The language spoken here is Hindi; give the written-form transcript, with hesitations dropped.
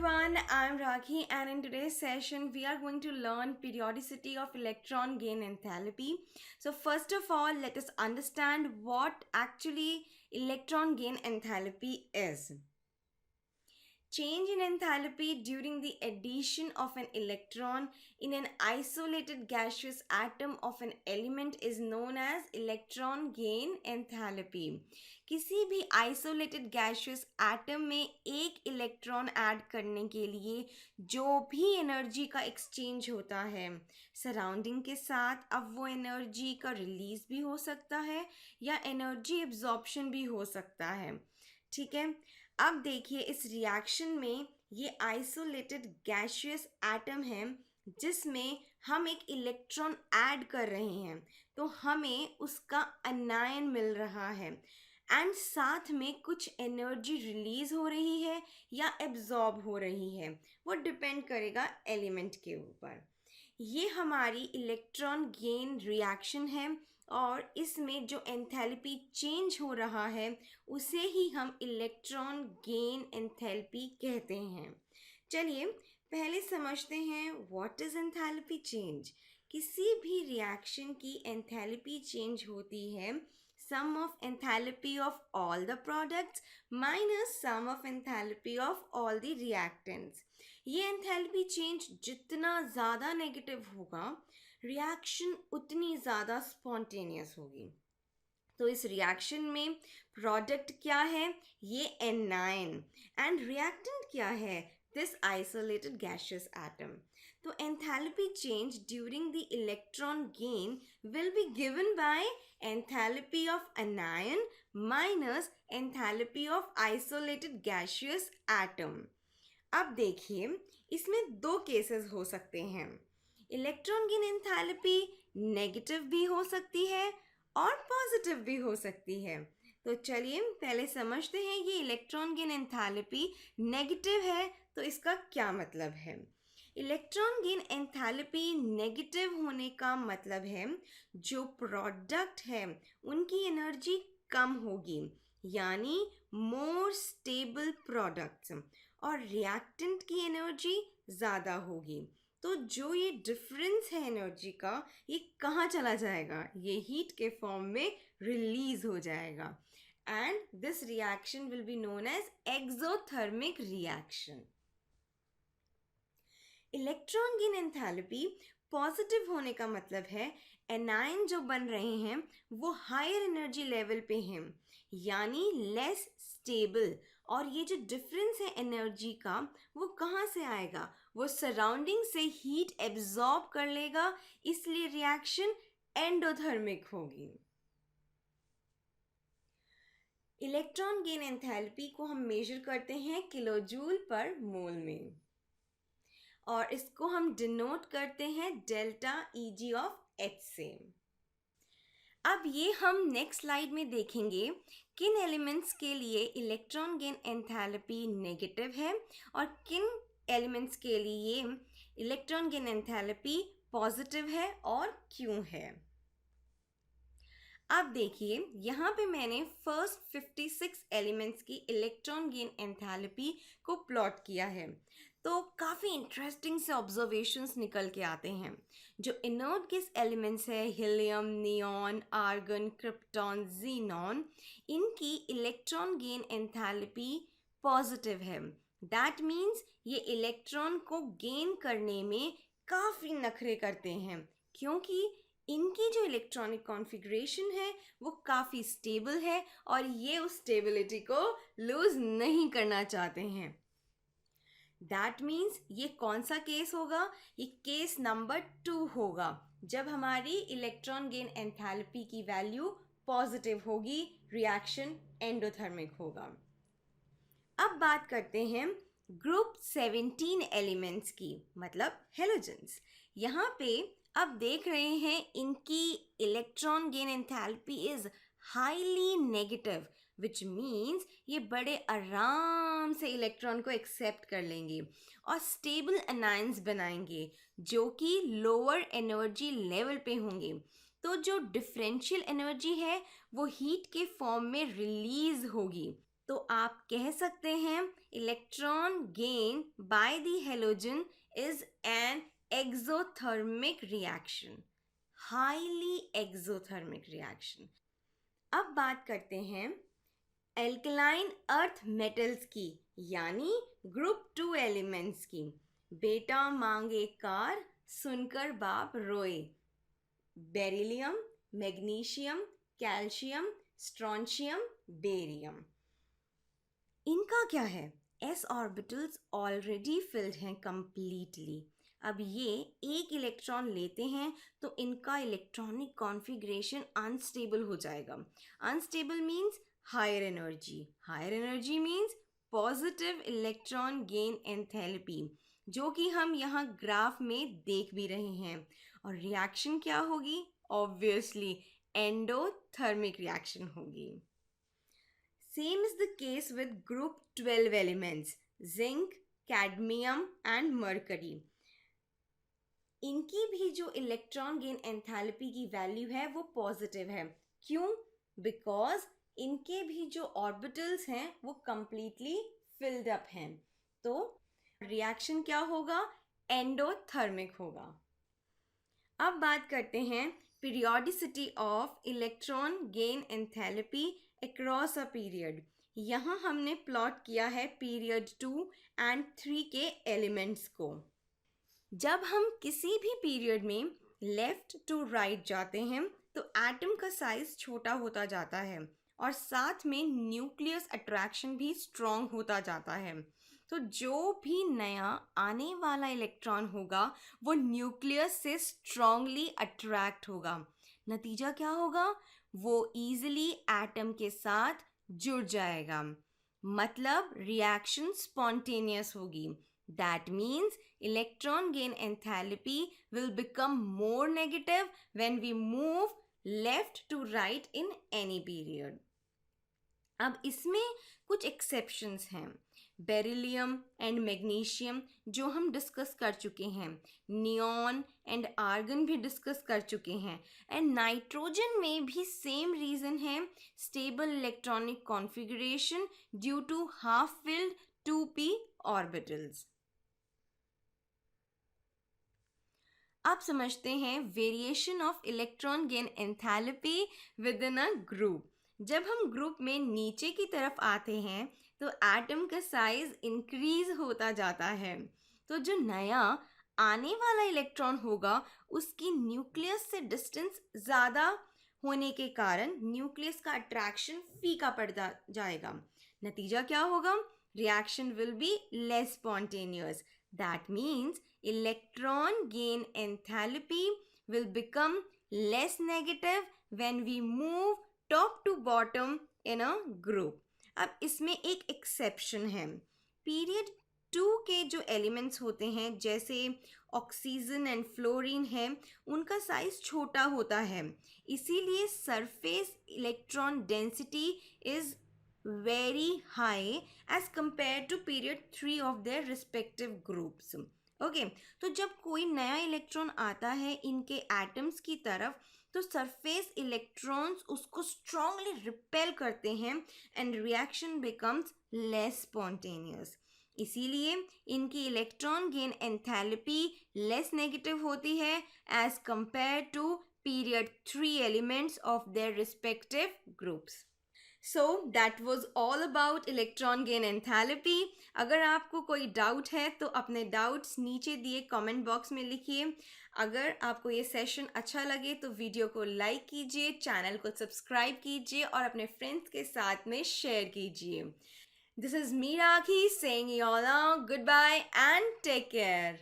everyone, I'm Rakhi and in today's session we are going to learn periodicity of electron gain enthalpy. So first of all, let us understand what actually electron gain enthalpy is. Change in enthalpy during the addition of an electron in an isolated gaseous atom of an element is known as electron gain enthalpy. किसी भी आइसोलेटेड गैशियस एटम में एक इलेक्ट्रॉन ऐड करने के लिए जो भी एनर्जी का एक्सचेंज होता है सराउंडिंग के साथ, अब वो एनर्जी का रिलीज भी हो सकता है या एनर्जी एब्जॉर्प्शन भी हो सकता है। ठीक है, अब देखिए इस रिएक्शन में ये आइसोलेटेड गैशियस एटम है जिसमें हम एक इलेक्ट्रॉन ऐड कर रहे हैं, तो हमें उसका अनायन मिल रहा है एंड साथ में कुछ एनर्जी रिलीज हो रही है या एब्जॉर्ब हो रही है, वो डिपेंड करेगा एलिमेंट के ऊपर। ये हमारी इलेक्ट्रॉन गेन रिएक्शन है और इसमें जो एंथैल्पी चेंज हो रहा है उसे ही हम इलेक्ट्रॉन गेन एंथैल्पी कहते हैं। चलिए पहले समझते हैं व्हाट इज एंथैल्पी चेंज। किसी भी रिएक्शन की एंथैल्पी चेंज होती है sum of enthalpy of all the products minus sum of enthalpy of all the reactants। ये एंथैल्पी चेंज जितना ज़्यादा नेगेटिव होगा रिएक्शन उतनी ज़्यादा स्पॉन्टेनियस होगी। तो इस रिएक्शन में प्रोडक्ट क्या है, ये एनायन, एंड रिएक्टेंट क्या है, दिस आइसोलेटेड गैशियस एटम। तो enthalpy change during the electron gain will be given by enthalpy of anion minus enthalpy of isolated gaseous atom। अब देखिए इसमें दो केसेस हो सकते हैं। इलेक्ट्रॉन गेन एंथैल्पी नेगेटिव भी हो सकती है और पॉजिटिव भी हो सकती है। तो चलिए पहले समझते हैं ये इलेक्ट्रॉन गेन एंथैल्पी नेगेटिव है तो इसका क्या मतलब है। इलेक्ट्रॉन गेन एंथैल्पी नेगेटिव होने का मतलब है जो प्रोडक्ट है उनकी एनर्जी कम होगी, यानी मोर स्टेबल प्रोडक्ट्स, और रिएक्टेंट की एनर्जी ज़्यादा होगी। तो जो ये डिफरेंस है एनर्जी का, ये कहाँ चला जाएगा, ये हीट के फॉर्म में रिलीज हो जाएगा and this reaction will be known as exothermic reaction. Electron gain enthalpy positive होने का मतलब है एनायन जो बन रहे हैं वो हायर एनर्जी लेवल पे हैं, यानी लेस स्टेबल, और ये जो डिफरेंस है एनर्जी का वो कहाँ से आएगा, वो सराउंडिंग से हीट एब्जॉर्ब कर लेगा, इसलिए रिएक्शन एंडोथर्मिक होगी। इलेक्ट्रॉन गेन एंथैल्पी को हम मेजर करते हैं किलोजूल पर मोल में और इसको हम डिनोट करते हैं डेल्टा Eg ऑफ H से। अब ये हम नेक्स्ट स्लाइड में देखेंगे किन एलिमेंट्स के लिए इलेक्ट्रॉन गेन एंथैल्पी नेगेटिव है और किन एलिमेंट्स के लिए इलेक्ट्रॉन गेन एंथैल्पी पॉजिटिव है और क्यों है। अब देखिए यहाँ पे मैंने फर्स्ट 56 एलिमेंट्स की इलेक्ट्रॉन गेन एंथैल्पी को प्लॉट किया है, तो काफ़ी इंटरेस्टिंग से ऑब्जर्वेशंस निकल के आते हैं। जो इनर्ट गैस एलिमेंट्स है helium, neon, argon, krypton, xenon, इनकी इलेक्ट्रॉन गेन एंथैल्पी पॉजिटिव है। दैट मीन्स ये इलेक्ट्रॉन को गेन करने में काफ़ी नखरे करते हैं क्योंकि इनकी जो इलेक्ट्रॉनिक कॉन्फ़िगरेशन है वो काफ़ी स्टेबल है और ये उस स्टेबिलिटी को लूज़ नहीं करना चाहते हैं। दैट मीन्स ये कौन सा केस होगा, ये केस नंबर 2 होगा जब हमारी इलेक्ट्रॉन गेन एंथैल्पी की वैल्यू पॉजिटिव होगी, रिएक्शन एंडोथर्मिक होगा। अब बात करते हैं ग्रुप 17 एलिमेंट्स की, मतलब हेलोजेंस। यहाँ पे अब देख रहे हैं इनकी electron gain enthalpy is highly negative, which means ये बड़े आराम से इलेक्ट्रॉन को एक्सेप्ट कर लेंगे और स्टेबल अनायंस बनाएंगे जो कि लोअर एनर्जी लेवल पे होंगे। तो जो डिफरेंशियल एनर्जी है वो हीट के फॉर्म में रिलीज होगी। तो आप कह सकते हैं electron gain by the halogen is an exothermic reaction, highly exothermic reaction. अब बात करते हैं एल्कलाइन अर्थ मेटल्स की, यानी ग्रुप 2 एलिमेंट्स की। बेटा मांगे कार, सुनकर बाप रोए। Beryllium, magnesium, calcium, strontium, barium. इनका क्या है? s ऑर्बिटल्स ऑलरेडी फिल्ड हैं कंप्लीटली। अब ये एक इलेक्ट्रॉन लेते हैं तो इनका इलेक्ट्रॉनिक कॉन्फ़िगरेशन अनस्टेबल हो जाएगा। Unstable means higher energy, higher energy means positive electron gain enthalpy, जो कि हम यहाँ ग्राफ में देख भी रहे हैं। और रिएक्शन क्या होगी? ऑब्वियसली एंडोथर्मिक रिएक्शन होगी। Same is the case with group 12 elements, zinc, cadmium and mercury. इनकी भी जो इलेक्ट्रॉन गेन एंथैल्पी की वैल्यू है वो पॉजिटिव है। क्यों? बिकॉज इनके भी जो ऑर्बिटल्स हैं वो कंप्लीटली फिल्ड अप हैं। तो रिएक्शन क्या होगा? एंडोथर्मिक होगा। अब बात करते हैं periodicity of electron gain enthalpy across a period. यहाँ हमने प्लॉट किया है पीरियड 2 एंड 3 के एलिमेंट्स को। जब हम किसी भी पीरियड में लेफ्ट टू राइट जाते हैं तो एटम का साइज छोटा होता जाता है और साथ में न्यूक्लियस अट्रैक्शन भी स्ट्रॉन्ग होता जाता है। तो जो भी नया आने वाला इलेक्ट्रॉन होगा वो न्यूक्लियस से स्ट्रॉन्गली अट्रैक्ट होगा। नतीजा क्या होगा? वो ईजिली एटम के साथ जुड़ जाएगा, मतलब रिएक्शन स्पॉन्टेनियस होगी। That means electron gain enthalpy will become more negative when we move left to right in any period. अब इसमें कुछ एक्सेप्शंस हैं। बेरिलियम एंड मैग्नीशियम जो हम डिस्कस कर चुके हैं, नियॉन एंड आर्गन भी डिस्कस कर चुके हैं, एंड नाइट्रोजन में भी सेम रीज़न है, stable electronic configuration due to half filled 2p orbitals. अब समझते हैं variation of electron gain enthalpy within a group. जब हम ग्रुप में नीचे की तरफ आते हैं तो एटम का साइज इंक्रीज होता जाता है। तो जो नया आने वाला इलेक्ट्रॉन होगा उसकी न्यूक्लियस से डिस्टेंस ज़्यादा होने के कारण न्यूक्लियस का अट्रैक्शन फीका पड़ जाएगा। नतीजा क्या होगा? Reaction will be less spontaneous. That means electron gain enthalpy will become less negative when we move top to bottom in a group. अब इसमें एक एक्सेप्शन है। पीरियड 2 के जो एलिमेंट्स होते हैं जैसे ऑक्सीजन एंड फ्लोरीन है, उनका साइज छोटा होता है, इसीलिए surface electron density is very high as compared to period 3 of their respective groups. Okay, तो जब कोई नया इलेक्ट्रॉन आता है इनके एटम्स की तरफ तो सरफेस इलेक्ट्रॉन्स उसको स्ट्रांगली रिपेल करते हैं and reaction becomes less spontaneous. इसीलिए इनकी electron gain enthalpy less negative होती है as compare to period 3 elements of their respective groups. So that was all about electron gain enthalpy. अगर आपको कोई डाउट है तो अपने डाउट्स नीचे दिए कमेंट बॉक्स में लिखिए। अगर आपको ये सेशन अच्छा लगे तो वीडियो को लाइक कीजिए, चैनल को सब्सक्राइब कीजिए और अपने फ्रेंड्स के साथ में शेयर कीजिए। This is me Rakhi saying you all now goodbye and take care.